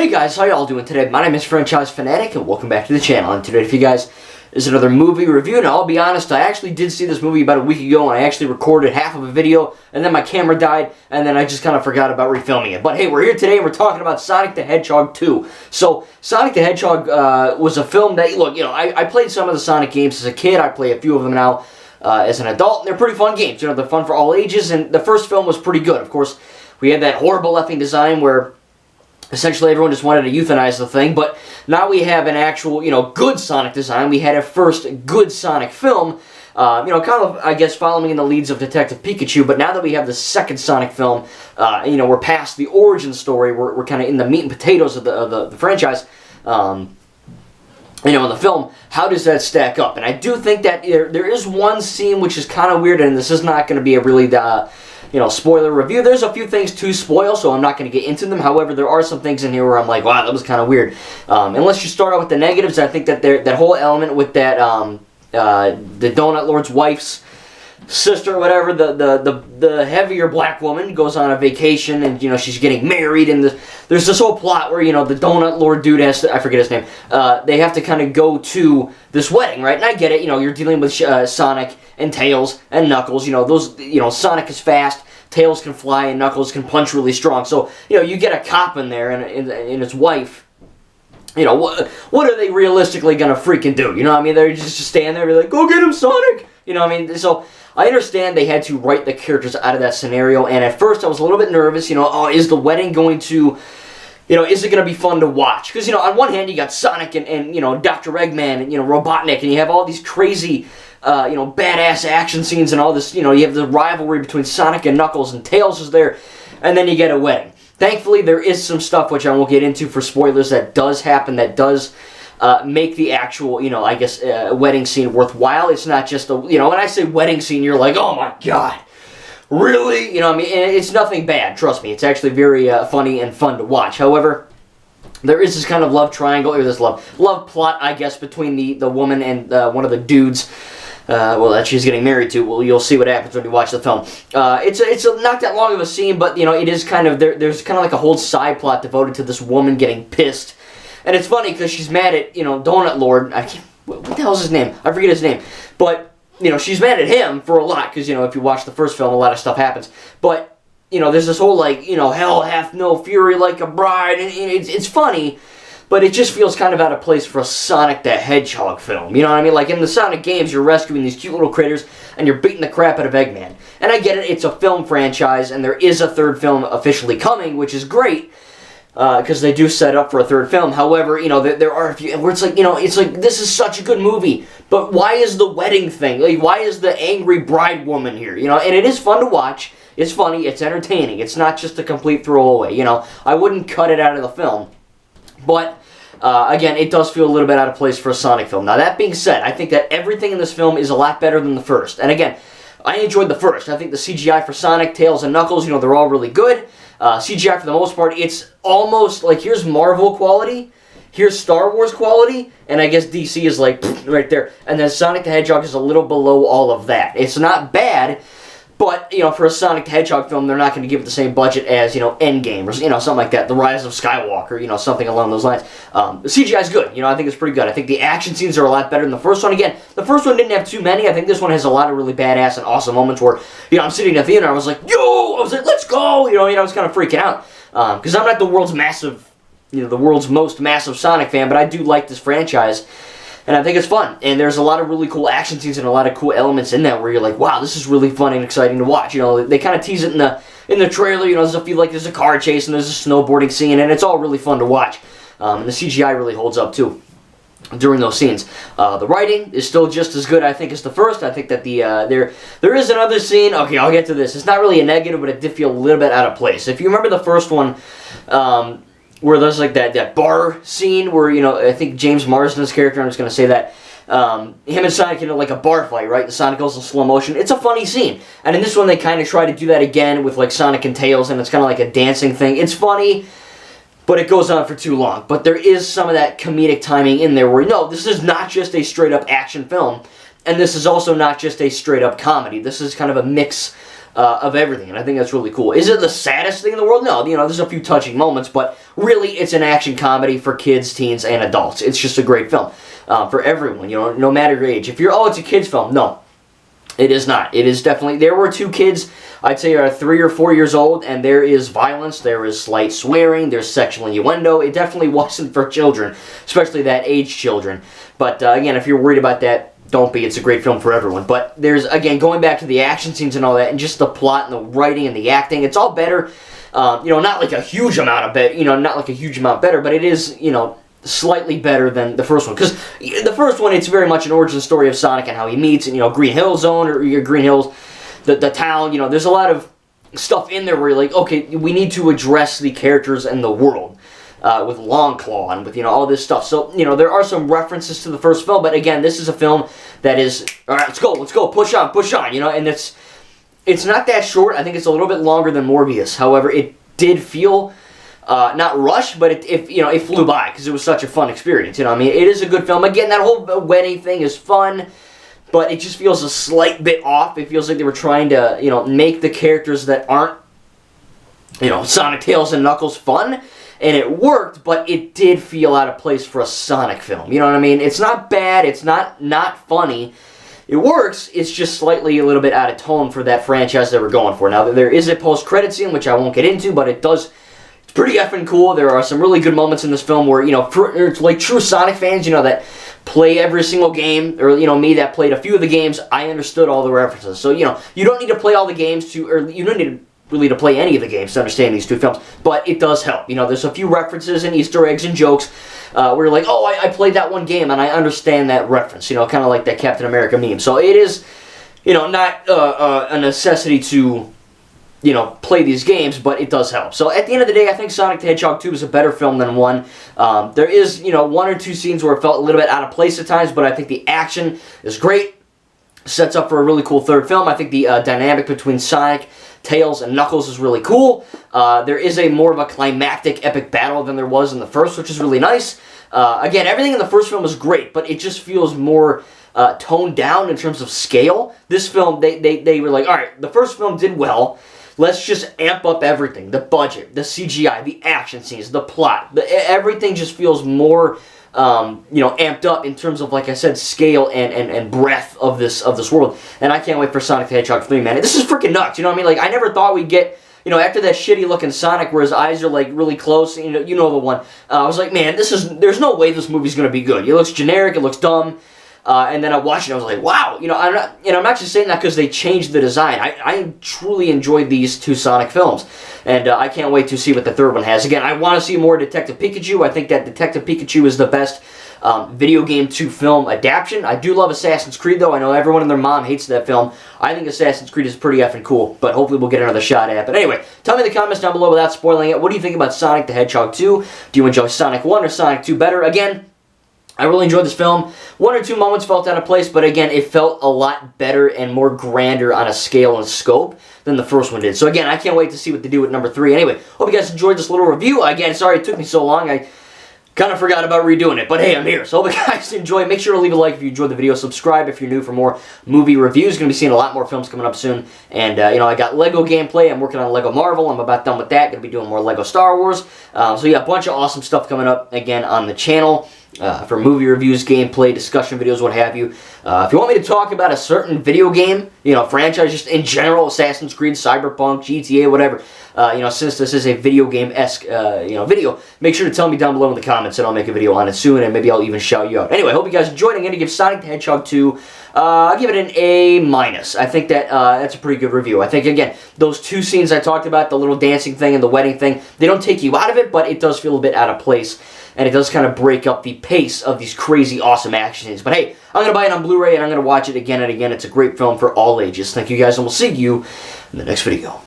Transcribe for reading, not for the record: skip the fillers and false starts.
Hey guys, how y'all doing today? My name is Franchise Fanatic and welcome back to the channel. And today for you guys is another movie review. And I'll be honest, I actually did see this movie about a week ago and I actually recorded half of a video and then my camera died and then I just kind of forgot about refilming it. But hey, we're here today and we're talking about Sonic the Hedgehog 2. So, Sonic the Hedgehog was a film that, look, you know, I played some of the Sonic games as a kid. I play a few of them now as an adult. And they're pretty fun games. You know, they're fun for all ages and the first film was pretty good. Of course, we had that horrible effing design where essentially everyone just wanted to euthanize the thing, but now we have an actual, you know, good Sonic design. We had a first good Sonic film, you know, kind of, I guess, following in the leads of Detective Pikachu, but now that we have the second Sonic film, you know, we're past the origin story, we're kind of in the meat and potatoes of the franchise, you know, in the film, how does that stack up? And I do think that there is one scene which is kind of weird, and this is not going to be a really, you know, spoiler review. There's a few things to spoil, so I'm not going to get into them. However, there are some things in here where I'm like, wow, that was kind of weird. And let's just start out with the negatives. I think that that whole element with that the Donut Lord's wife's sister, whatever, the heavier black woman goes on a vacation, and you know she's getting married, and there's this whole plot where you know the Donut Lord dude has to, I forget his name. They have to kind of go to this wedding, right? And I get it. You know, you're dealing with Sonic and Tails and Knuckles. You know, those. You know, Sonic is fast. Tails can fly and Knuckles can punch really strong. So, you know, you get a cop in there and his wife, you know, what are they realistically going to freaking do? You know what I mean? They're just stand there and be like, go get him, Sonic! You know what I mean? So, I understand they had to write the characters out of that scenario, and at first I was a little bit nervous, you know, oh, is the wedding going to, you know, is it going to be fun to watch? Because, you know, on one hand you got Sonic and you know, Dr. Eggman and, you know, Robotnik, and you have all these crazy you know, badass action scenes and all this, you know, you have the rivalry between Sonic and Knuckles and Tails is there, and then you get a wedding. Thankfully, there is some stuff, which I won't get into for spoilers, that does happen, that does make the actual, you know, I guess, wedding scene worthwhile. It's not just a, you know, when I say wedding scene, you're like, oh my god, really? You know what I mean? And it's nothing bad, trust me. It's actually very funny and fun to watch. However, there is this kind of love triangle, or this love plot, I guess, between the woman and one of the dudes, well, that she's getting married to. Well, you'll see what happens when you watch the film. It's not that long of a scene, but, you know, it is kind of, there's kind of like a whole side plot devoted to this woman getting pissed. And it's funny, because she's mad at, you know, Donut Lord. What the hell's his name? I forget his name. But, you know, she's mad at him for a lot, because, you know, if you watch the first film, a lot of stuff happens. But, you know, there's this whole, like, you know, hell hath no fury like a bride, and it's funny, but it just feels kind of out of place for a Sonic the Hedgehog film. You know what I mean? Like, in the Sonic games, you're rescuing these cute little critters, and you're beating the crap out of Eggman. And I get it, it's a film franchise, and there is a third film officially coming, which is great, because they do set up for a third film. However, you know, there are a few where it's like, you know, it's like, this is such a good movie, but why is the wedding thing? Like, why is the angry bride woman here? You know, and it is fun to watch. It's funny, it's entertaining. It's not just a complete throwaway, you know. I wouldn't cut it out of the film. But, again, it does feel a little bit out of place for a Sonic film. Now, that being said, I think that everything in this film is a lot better than the first. And again, I enjoyed the first. I think the CGI for Sonic, Tails, and Knuckles, you know, they're all really good. CGI for the most part, it's almost like, here's Marvel quality, here's Star Wars quality, and I guess DC is like, right there. And then Sonic the Hedgehog is a little below all of that. It's not bad, but, you know, for a Sonic the Hedgehog film, they're not going to give it the same budget as, you know, Endgame, or, you know, something like that. The Rise of Skywalker, you know, something along those lines. The CGI is good. You know, I think it's pretty good. I think the action scenes are a lot better than the first one. Again, the first one didn't have too many. I think this one has a lot of really badass and awesome moments where, you know, I'm sitting at the theater and I was like, yo! I was like, let's go! You know, I was kind of freaking out. Because I'm not the world's most massive Sonic fan, but I do like this franchise. And I think it's fun. And there's a lot of really cool action scenes and a lot of cool elements in that where you're like, wow, this is really fun and exciting to watch. You know, they kind of tease it in the trailer. You know, there's a car chase and there's a snowboarding scene, and it's all really fun to watch. And the CGI really holds up too during those scenes. The writing is still just as good, I think, as the first. I think that there is another scene. Okay, I'll get to this. It's not really a negative, but it did feel a little bit out of place. If you remember the first one, where there's like that bar scene where, you know, I think James Marsden's character, I'm just going to say that, him and Sonic into like a bar fight, right? The Sonic goes in slow motion. It's a funny scene. And in this one, they kind of try to do that again with like Sonic and Tails, and it's kind of like a dancing thing. It's funny, but it goes on for too long. But there is some of that comedic timing in there where, no, this is not just a straight up action film, and this is also not just a straight up comedy. This is kind of a mix of everything, and I think that's really cool. Is it the saddest thing in the world? No, there's a few touching moments, but really it's an action comedy for kids, teens, and adults. It's just a great film for everyone, no matter your age. If you're, oh, it's a kid's film, no. It is not. It is definitely, there were two kids, I'd say are 3 or 4 years old, and there is violence, there is slight swearing, there's sexual innuendo. It definitely wasn't for children, especially that age children. But again, if you're worried about that, don't be. It's a great film for everyone. But there's, again, going back to the action scenes and all that, and just the plot and the writing and the acting, it's all better. Not like a huge amount of better, not like a huge amount better, but it is, slightly better than the first one. Because the first one, it's very much an origin story of Sonic and how he meets, and, Green Hill Zone, or Green Hills, the town, there's a lot of stuff in there where you're like, okay, we need to address the characters and the world. With Longclaw and with, all this stuff. So, there are some references to the first film, but again, this is a film that is, all right, let's go, push on, and it's not that short. I think it's a little bit longer than Morbius. However, it did feel not rushed, but it flew by because it was such a fun experience. It is a good film. Again, that whole wedding thing is fun, but it just feels a slight bit off. It feels like they were trying to, make the characters that aren't, Sonic, Tails, and Knuckles fun. And it worked, but it did feel out of place for a Sonic film. You know what I mean? It's not bad. It's not funny. It works. It's just slightly a little bit out of tone for that franchise they were going for. Now, there is a post-credit scene, which I won't get into, but it's pretty effing cool. There are some really good moments in this film where, it's like true Sonic fans, that play every single game, or, me that played a few of the games, I understood all the references. So, you don't need to play all the games or you don't need to really to play any of the games to understand these two films, but it does help. There's a few references and Easter eggs and jokes where you're like, oh, I played that one game and I understand that reference, kind of like that Captain America meme. So it is, not a necessity to, play these games, but it does help. So at the end of the day, I think Sonic the Hedgehog 2 is a better film than 1. There is, 1 or 2 scenes where it felt a little bit out of place at times, but I think the action is great. Sets up for a really cool third film. I think the dynamic between Sonic, Tails, and Knuckles is really cool. There is a more of a climactic epic battle than there was in the first, which is really nice. Again, everything in the first film is great, but it just feels more toned down in terms of scale. This film, they were like, all right, the first film did well. Let's just amp up everything. The budget, the CGI, the action scenes, the plot. Everything just feels more amped up in terms of, like I said, scale and breadth of this world. And I can't wait for Sonic the Hedgehog 3, man. This is freaking nuts, you know what I mean? Like, I never thought we'd get, after that shitty looking Sonic where his eyes are, like, really close, you know the one. I was like, man, there's no way this movie's gonna be good. It looks generic, it looks dumb. And then I watched it, I was like, wow, I'm not just saying that because they changed the design. I truly enjoyed these 2 Sonic films, and I can't wait to see what the third one has. Again, I want to see more Detective Pikachu. I think that Detective Pikachu is the best video game to film adaptation. I do love Assassin's Creed, though. I know everyone and their mom hates that film. I think Assassin's Creed is pretty effing cool, but hopefully we'll get another shot at it. But anyway, tell me in the comments down below without spoiling it, what do you think about Sonic the Hedgehog 2? Do you enjoy Sonic 1 or Sonic 2 better? Again, I really enjoyed this film. 1 or 2 moments felt out of place, but again, it felt a lot better and more grander on a scale and scope than the first one did. So again, I can't wait to see what they do with number 3. Anyway, hope you guys enjoyed this little review. Again, sorry it took me so long. I kind of forgot about redoing it, but hey, I'm here. So hope you guys enjoy. Make sure to leave a like if you enjoyed the video. Subscribe if you're new for more movie reviews. Going to be seeing a lot more films coming up soon. And, I got Lego gameplay. I'm working on Lego Marvel. I'm about done with that. Going to be doing more Lego Star Wars. So yeah, a bunch of awesome stuff coming up, again, on the channel. For movie reviews, gameplay, discussion videos, what have you. If you want me to talk about a certain video game, franchise just in general, Assassin's Creed, Cyberpunk, GTA, whatever, since this is a video game-esque, video, make sure to tell me down below in the comments and I'll make a video on it soon and maybe I'll even shout you out. Anyway, I hope you guys enjoyed. I'm going to give Sonic the Hedgehog 2, I'll give it an A-. I think that that's a pretty good review. I think, again, those 2 scenes I talked about, the little dancing thing and the wedding thing, they don't take you out of it, but it does feel a bit out of place. And it does kind of break up the pace of these crazy, awesome action scenes. But hey, I'm going to buy it on Blu-ray and I'm going to watch it again and again. It's a great film for all ages. Thank you guys, and we'll see you in the next video.